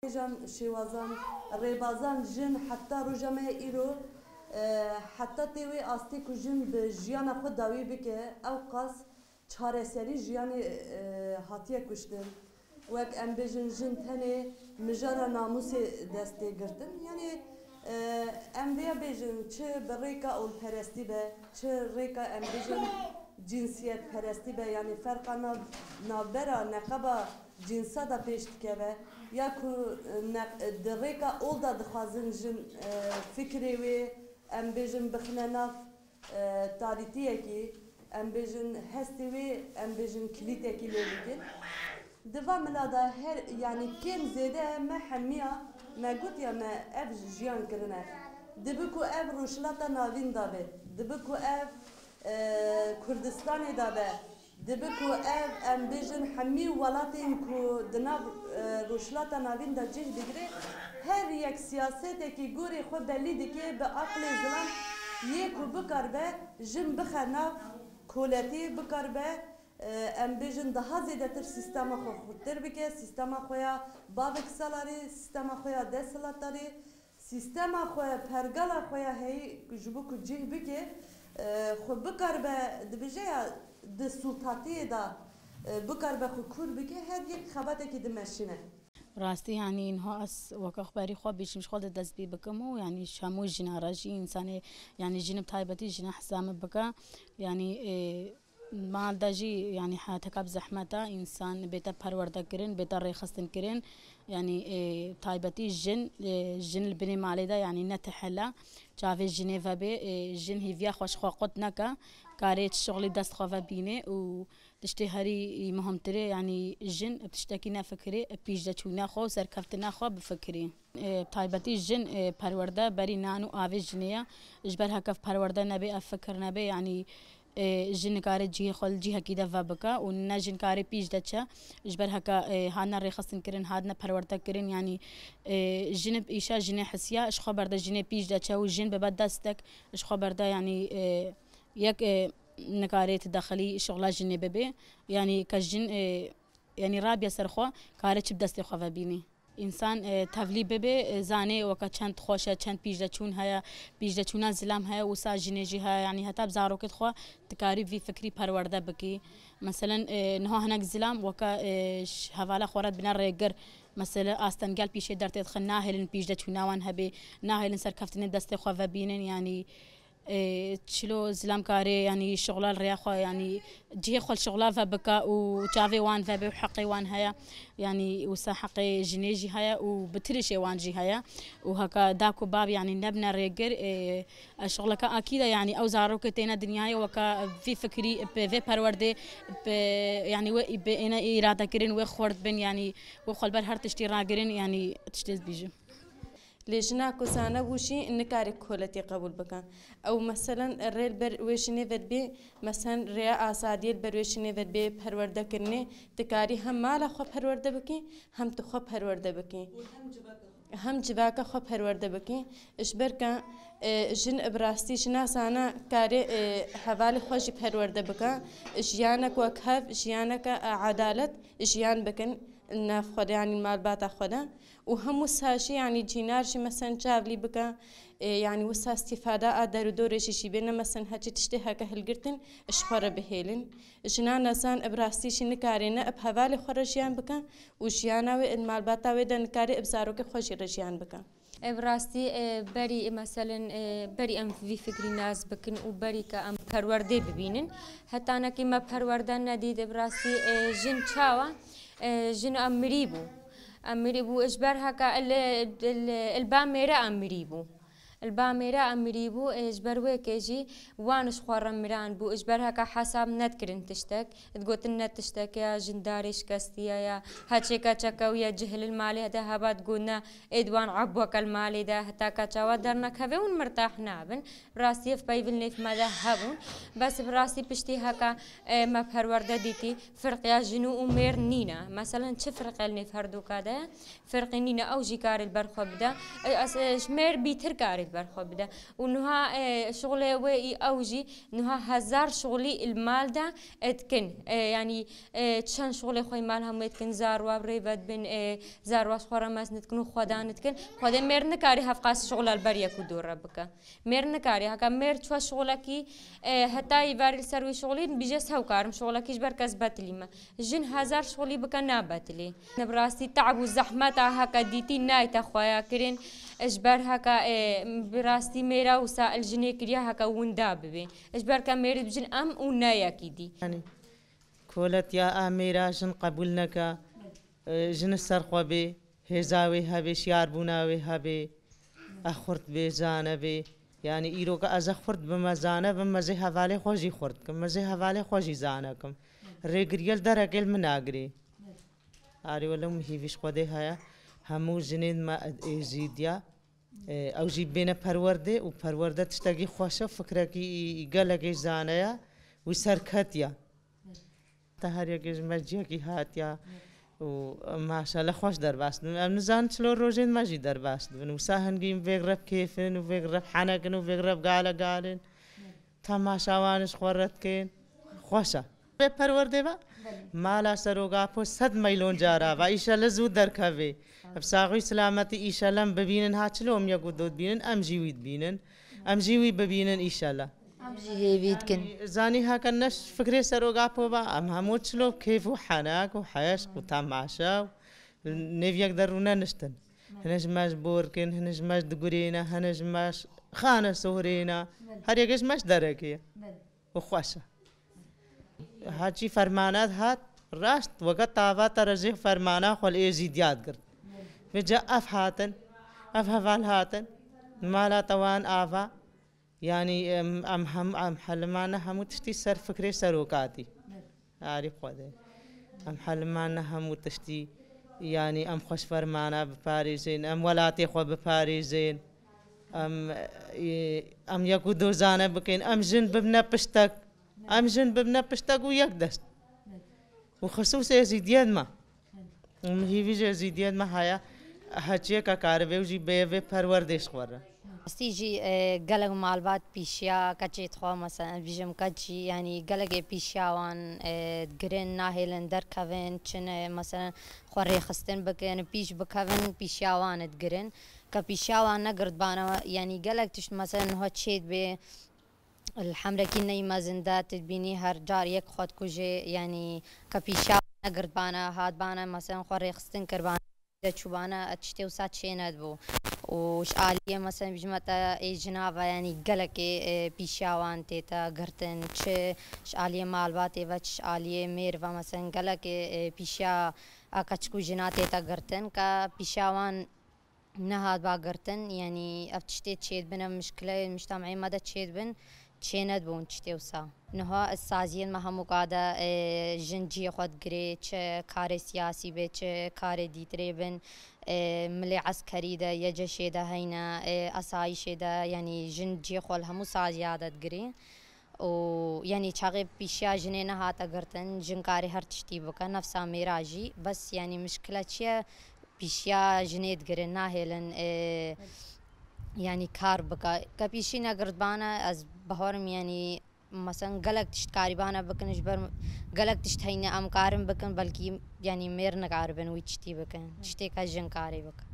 جان شوازان ريبازان جن حتى رجمه إيرو حتى تيوي أستي كجن بجيانا خود داوي بك أو قاس چارەسەری ژیانی هاتیە کوشتن وەک ئەم بێژن ژن تەنێ مژارە ناموسێ دەستێ گرتن یعنی ئەم بێ بێژن چ بە ڕێکا ئەولپەرستی بە چ ڕێکا ئەم بێژن جنسیەت پەرستی بە یعنی فەرقا ناوبەرە نەقەبە جنسا دا پێش دکەوە یا ku di rêka ol da dixwazin jin fikrê wê em bêjin bixine nav tarîtiyekî em bêjin hestê wê em bêjin kilîtekî lê bikin di va mila da her yanî kêm zêde me hemiya me gotiya me ev jiyan kirine dibi ku ev rûşilata navîn da be dibi ku ev Kurdistanê da be dibi ku ev em bêjin hemî welatên ku di nav rûşilata navîn da cih digire her yek siyasetekî gorê xwe belî dike bi aqlê zilam yê ku bikar be jin bixe nav koletî bikar be em bêjin daha zêdetir sîstema xwe xurttir bike sîstema xwe ya bavek salarî sîstema xwe ya desthilatdarî sîstema xwe pergala xwe ya heyî ji bo ku cih bike xwe bikar be dibêje ya di sultatiyê da bikar be xwe kûr bike her yek xebetekî dimeşîne راستی یعنی اینها از وکاخبری خواب بیشتر خود دست بی بکم و یعنی شامو جنا راجی انسان یعنی جنب تایبتی جنا حسام بکا یعنی مال داجی یعنی حیاتک زحمتا انسان بیت پرورده کرن بیت ریخستن کرن یعنی تایبتی جن البنی مالیدا یعنی نتحلا جاوی جنیو به جن هیویا خوش خواقت نکا کاریت شغلی دست خواه بینه و تشتهری مهمتره یعنی جن بتشتکی نفکری پیش چونه خو سرکفتنا خو بفکری تایبتی جن پرورده بری نانو آویز جنیا اجبر هکف پرورده نبی افکر نبی یعنی جن کاری جی خال جی هکیده و بکا و نه جن کاری پیش دچه اجبر هکا هانا ریخستن کرن هادنا پرورده کرن یعنی جن ایشا جن حسیا اش خبرده جن پیش دچه و جن به بعد دستک اش خبرده یعنی یک نکارت داخلی شغل جن ببی یعنی کجن یعنی رابیا سرخوا کاری چب دست خوا بینی انسان تفلی ببی زانه وقت چند خوشه چند پیش چون هیا پیش چون زلام هیا و ساجنجی هیا یعنی حتی بزارو کت خوا تکاری وی فکری پرورده بکی مثلا نه هنگ زلام وقت حواله خورد بنا رگر مثلا آستانگال پیش درت خنا هلن پیش چون وان هبی نه هلن سر کفتن دست خوا بینن یعنی چلو زلام کاری یعنی شغلال ریاخو یعنی جه خال شغلال و بکا و جاوی وان و به حقی وان هیا یعنی وسا حقی جنیجی هیا و بترش وان جی هیا و هکا داکو باب یعنی نبنا رگر شغلك اكيد يعني او زارو كتينا دنياي وكا في فكري في پرورده يعني و انا اراده كرين و خورد بن يعني و خلبر هر تشتي راگرين يعني تشتز بيجو ليجنا كوسانا وشي نكاري كولتي قبول بكان او مثلا الريل بر ويشني بدبي مثلا ريا اساديل بر ويشني بدبي پرورده كرني تكاري هم مال خو پرورده بكي هم تو خو پرورده بكي هم جواكا خو پرورده بكي اشبر كان جن ابراستي شناسانا كاري حوالي خوشي پرورده بكا اشيانك وكهف اشيانك عدالت اشيان بكن الناف خدا يعني المال باتا خدا وهم وساشي يعني جينارشي مثلا جابلي بكا يعني وسا استفادة دارو دورشي شي بينا مثلا هاتي تشتهى كهالقرتن اشخورة بهيلن جنا نسان ابراستي شي نكارينا بحوالي خورجيان بكا وشيانا المال باتا ويدا نكاري ابزاروك خوشي رجيان بكا براستي بري مثلا بري ام في فكري ناس بكن وبري كام پرورده ببينن حتى انا كيما پرورده نديد براستي جن چاوا جن امريبو اجبر هكا الباميرا امريبو اجبر ويكيجي وانش خوارم مران بو اجبر هكا حساب نتكرن تشتك تقول النت تشتك يا جنداريش كاستيا يا هاتشيكا تشكا ويا جهل المالي هذا هبات قلنا ادوان عبوك المالي ده حتى كاتشاوا درنا كفون مرتاح نابن براسي في بايفلني في ماذا هبون بس براسي بشتي هكا ما پرورده ديتي فرق يا جنو ومير نينا مثلا چه فرق الني فردو كاده فرق نينا او جيكار البرخو بدا شمير بيتر كاري برخو بده ونها شغله وي أوجي نها هزار شغلي المال ده اتكن يعني تشان شغلي خوي مالها متكن زاروا بريبت بن زاروا صخرة ماس نتكنو خدان نتكن خدان مير نكاري هفقاس شغل البرية كدور ربك مير نكاري هكا مير تشوا شغلكي حتى يباري السروي شغلي بيجس هاو كارم شغلكيش بركز باتليما جن هزار شغلي بك نابتلي نبراستي تعب والزحمة هكا ديتي نايت خويا كرين اجبر هكا براستي ميرا وسائل جني كريا هكا ونداب بي اجبر كمير بجن ام ونايا كيدي يعني كولت يا اميرا جن قبولنك جن السرقه بي هزاوي هبي شيار بوناوي هبي اخرت بي زانبي يعني ايروك از خورد بما زانه بما زي حواله خوشي خورد كم زي حواله خوشي زانكم ريغريل درجل مناغري اري ولا مهيفيش خدي هيا همو جنين ما ازيديا او جيب بين پرورده و پرورده تشتاقي خوشه فكركي قالك زانيا وسركتيا تهاريا كيش مجيكي هاتيا وما شاء الله خوش درباست نزان شلو روجين ماجي درباست وساهن قيم بيغرب كيفن وبيغرب حنكن وبيغرب قالن تماشا وانش خورت كين خوشا پرورده با مالا سروگا پو 100 میلیون جارا و ایشالا زود درکوی اب ساقوی سلامتی ایشالا ببینن ها چلوم یکو دود بینن ام جیوید بینن ام جیوی ببینن ایشالا هيفيد كن زاني هاك النش فكري سروقا بوبا ام هموت شلو كيف وحناك وحيش وتماشا نيف يقدرونا نشتن هنج ماش بوركن هنج ماش دقورينا هنج ماش خانة سهرينا هر يقش ماش دركي وخوشة هاتشي فرمانات هات راست وقت تابا ترجيح فرمانا خل ايزيديات قرد وجا اف هاتن اف هفال هاتن مالا توان آفا يعني ام حلمانا همو تشتي سر فكري سروقاتي عارف خده ام حلمانا همو تشتي يعني ام خوش فرمانا بباريزين ام ولاتي خو بباريزين ام يكو دوزانا بكين ام جن ببنا بشتك ام جن ببنا بشتك ويك دست وخصوص زيديان ما هي في زيديان ما هيا هاتشي كاربي وجي بيفي پروردش خورا استيجي قلق مالبات بيشيا كاتشي تخوا مثلا بيجم كاتشي يعني قلق بيشيا وان تقرين ناهيلن در كافين چن مثلا خوري خستن بكين بيش بكافين بيشيا وان تقرين كبيشيا وان نقرد بانا يعني قلق تش مثلا هو تشيد بي الحمرة كيني ما زندات تبيني هر جار يك خود كوجي يعني كبيشيا نقرد بانا هاد بانا مثلا خوري خستن كربان چوبانا اتشتي وسات شينات بو وش آلية مثلا بجمعتا جنابا يعني قلق بيشاوان تيتا قرتن ش آلية مالبات ايوا چش آلية ميروا مثلا قلق بيشا اكاچكو جنا تيتا قرتن كا بيشاوان نهاد با قرتن يعني افتشتي تشيد بنا مشكلة المجتمعي مادا تشيد بن تشينات بون تشتي وسا نها السازين ما همو قادا جنجي خود قري چه كار سياسي بي چه كار ديتري بن ملي عسكري دا يجشي دا هينا اسايشي دا يعني جنجي خول همو سازيادت قري و يعني چاقي بيشيا جنينا هاتا قرتن جنكاري هر تشتي بكا نفسا ميراجي بس يعني مشكلة چيه بيشيا جنيد قري ناهلن يعني كار بكا كبيشينا قردبانا از بهورم يعني مثلا قلق تشت كاربانا بكن جبر قلق تشت هينا ام كارم بكن بلكي يعني مير نقاربن ويتشتي بكن تشتي كجن كاري بكن